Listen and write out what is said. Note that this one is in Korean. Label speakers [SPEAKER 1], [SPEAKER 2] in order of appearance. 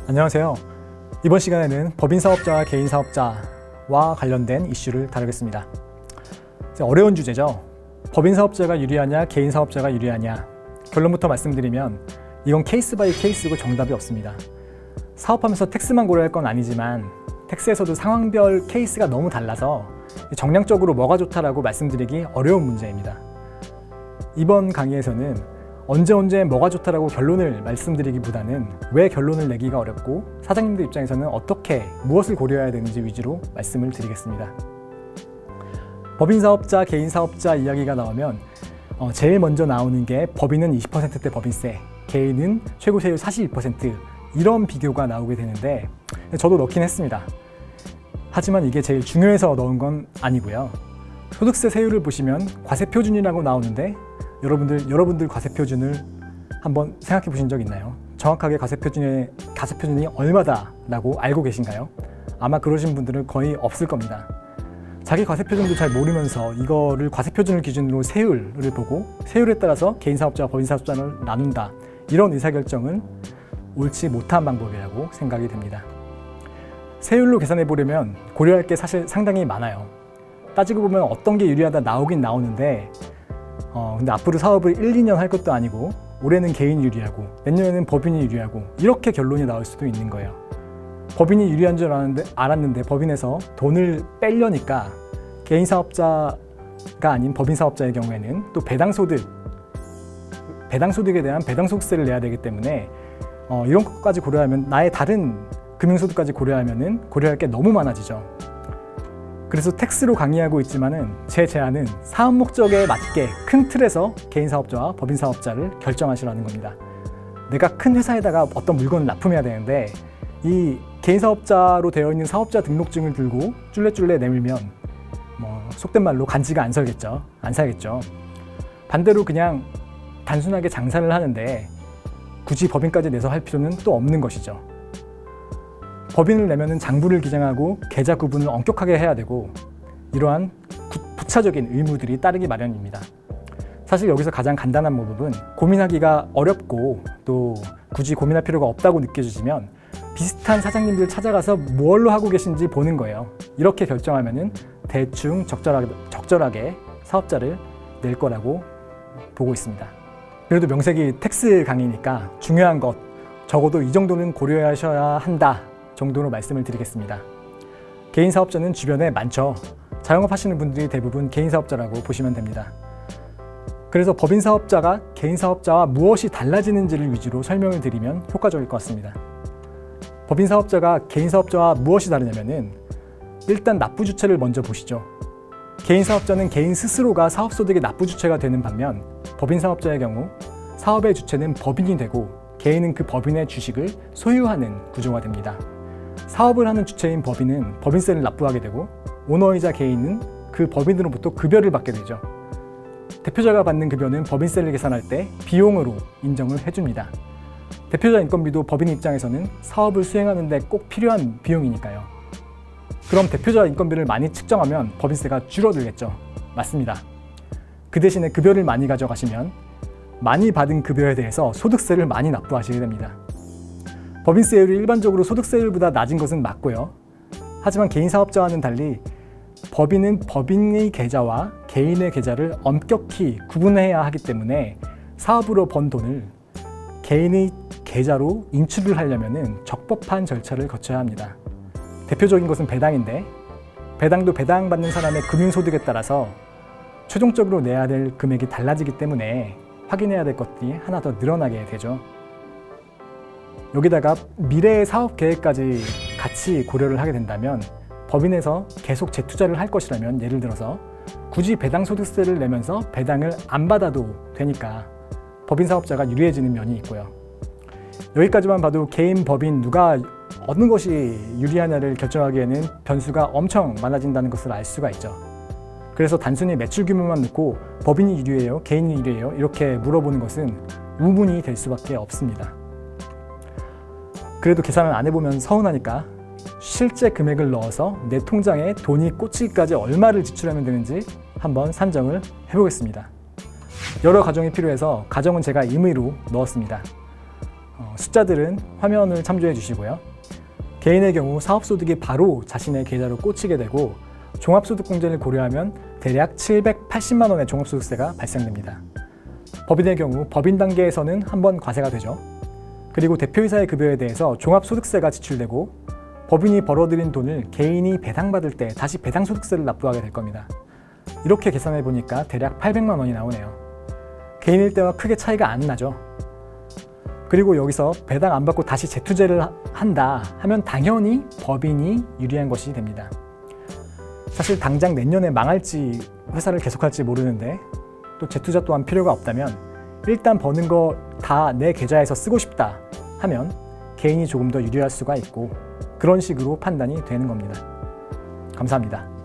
[SPEAKER 1] 안녕하세요. 이번 시간에는 법인사업자와 개인사업자와 관련된 이슈를 다루겠습니다. 어려운 주제죠. 법인사업자가 유리하냐, 개인사업자가 유리하냐. 결론부터 말씀드리면 이건 케이스 바이 케이스고 정답이 없습니다. 사업하면서 텍스만 고려할 건 아니지만 텍스에서도 상황별 케이스가 너무 달라서 정량적으로 뭐가 좋다라고 말씀드리기 어려운 문제입니다. 이번 강의에서는 언제 뭐가 좋다라고 결론을 말씀드리기보다는 왜 결론을 내기가 어렵고 사장님들 입장에서는 어떻게 무엇을 고려해야 되는지 위주로 말씀을 드리겠습니다. 법인사업자, 개인사업자 이야기가 나오면 제일 먼저 나오는 게 법인은 20%대 법인세, 개인은 최고 세율 42% 이런 비교가 나오게 되는데 저도 넣긴 했습니다. 하지만 이게 제일 중요해서 넣은 건 아니고요. 소득세 세율을 보시면 과세표준이라고 나오는데 여러분들 과세표준을 한번 생각해 보신 적 있나요? 정확하게 과세표준이 얼마다라고 알고 계신가요? 아마 그러신 분들은 거의 없을 겁니다. 자기 과세표준도 잘 모르면서 이거를 과세표준을 기준으로 세율을 보고 세율에 따라서 개인사업자와 법인사업자를 나눈다. 이런 의사결정은 옳지 못한 방법이라고 생각이 됩니다. 세율로 계산해 보려면 고려할 게 사실 상당히 많아요. 따지고 보면 어떤 게 유리하다 나오긴 나오는데 근데 앞으로 사업을 1, 2년 할 것도 아니고 올해는 개인이 유리하고 내년에는 법인이 유리하고 이렇게 결론이 나올 수도 있는 거예요. 법인이 유리한 줄 알았는데 법인에서 돈을 빼려니까 개인사업자가 아닌 법인사업자의 경우에는 또 배당소득에 대한 배당소득세를 내야 되기 때문에 이런 것까지 고려하면 나의 다른 금융소득까지 고려할 게 너무 많아지죠. 그래서 텍스로 강의하고 있지만은 제 제안은 사업 목적에 맞게 큰 틀에서 개인사업자와 법인사업자를 결정하시라는 겁니다. 내가 큰 회사에다가 어떤 물건을 납품해야 되는데 이 개인사업자로 되어 있는 사업자 등록증을 들고 쫄래쫄래 내밀면 속된 말로 간지가 안 살겠죠. 반대로 그냥 단순하게 장사를 하는데 굳이 법인까지 내서 할 필요는 또 없는 것이죠. 법인을 내면은 장부를 기장하고 계좌 구분을 엄격하게 해야 되고 이러한 부차적인 의무들이 따르기 마련입니다. 사실 여기서 가장 간단한 방법은 고민하기가 어렵고 또 굳이 고민할 필요가 없다고 느껴지시면 비슷한 사장님들 찾아가서 뭘로 하고 계신지 보는 거예요. 이렇게 결정하면은 대충 적절하게 사업자를 낼 거라고 보고 있습니다. 그래도 명색이 텍스 강의니까 중요한 것 적어도 이 정도는 고려하셔야 한다 정도로 말씀을 드리겠습니다. 개인사업자는 주변에 많죠. 자영업 하시는 분들이 대부분 개인사업자라고 보시면 됩니다. 그래서 법인사업자가 개인사업자와 무엇이 달라지는지를 위주로 설명을 드리면 효과적일 것 같습니다. 법인사업자가 개인사업자와 무엇이 다르냐면은 일단 납부주체를 먼저 보시죠. 개인사업자는 개인 스스로가 사업소득의 납부주체가 되는 반면 법인사업자의 경우 사업의 주체는 법인이 되고 개인은 그 법인의 주식을 소유하는 구조가 됩니다. 사업을 하는 주체인 법인은 법인세를 납부하게 되고 오너이자 개인은 그 법인으로부터 급여를 받게 되죠. 대표자가 받는 급여는 법인세를 계산할 때 비용으로 인정을 해줍니다. 대표자 인건비도 법인 입장에서는 사업을 수행하는 데 꼭 필요한 비용이니까요. 그럼 대표자 인건비를 많이 측정하면 법인세가 줄어들겠죠. 맞습니다. 그 대신에 급여를 많이 가져가시면 많이 받은 급여에 대해서 소득세를 많이 납부하시게 됩니다. 법인세율이 일반적으로 소득세율보다 낮은 것은 맞고요. 하지만 개인사업자와는 달리 법인은 법인의 계좌와 개인의 계좌를 엄격히 구분해야 하기 때문에 사업으로 번 돈을 개인의 계좌로 인출을 하려면 적법한 절차를 거쳐야 합니다. 대표적인 것은 배당인데 배당도 배당받는 사람의 금융소득에 따라서 최종적으로 내야 될 금액이 달라지기 때문에 확인해야 될 것들이 하나 더 늘어나게 되죠. 여기다가 미래의 사업 계획까지 같이 고려를 하게 된다면 법인에서 계속 재투자를 할 것이라면 예를 들어서 굳이 배당소득세를 내면서 배당을 안 받아도 되니까 법인사업자가 유리해지는 면이 있고요. 여기까지만 봐도 개인, 법인 누가 어느 것이 유리하냐를 결정하기에는 변수가 엄청 많아진다는 것을 알 수가 있죠. 그래서 단순히 매출 규모만 놓고 법인이 유리해요? 개인이 유리해요? 이렇게 물어보는 것은 우문이 될 수밖에 없습니다. 그래도 계산을 안 해보면 서운하니까 실제 금액을 넣어서 내 통장에 돈이 꽂히기까지 얼마를 지출하면 되는지 한번 산정을 해보겠습니다. 여러 가정이 필요해서 가정은 제가 임의로 넣었습니다. 숫자들은 화면을 참조해 주시고요. 개인의 경우 사업소득이 바로 자신의 계좌로 꽂히게 되고 종합소득공제를 고려하면 대략 780만 원의 종합소득세가 발생됩니다. 법인의 경우 법인 단계에서는 한 번 과세가 되죠. 그리고 대표이사의 급여에 대해서 종합소득세가 지출되고 법인이 벌어들인 돈을 개인이 배당받을 때 다시 배당소득세를 납부하게 될 겁니다. 이렇게 계산해 보니까 대략 800만 원이 나오네요. 개인일 때와 크게 차이가 안 나죠. 그리고 여기서 배당 안 받고 다시 재투자를 한다 하면 당연히 법인이 유리한 것이 됩니다. 사실 당장 내년에 망할지 회사를 계속할지 모르는데 또 재투자 또한 필요가 없다면 일단 버는 거 다 내 계좌에서 쓰고 싶다 하면 개인이 조금 더 유리할 수가 있고 그런 식으로 판단이 되는 겁니다. 감사합니다.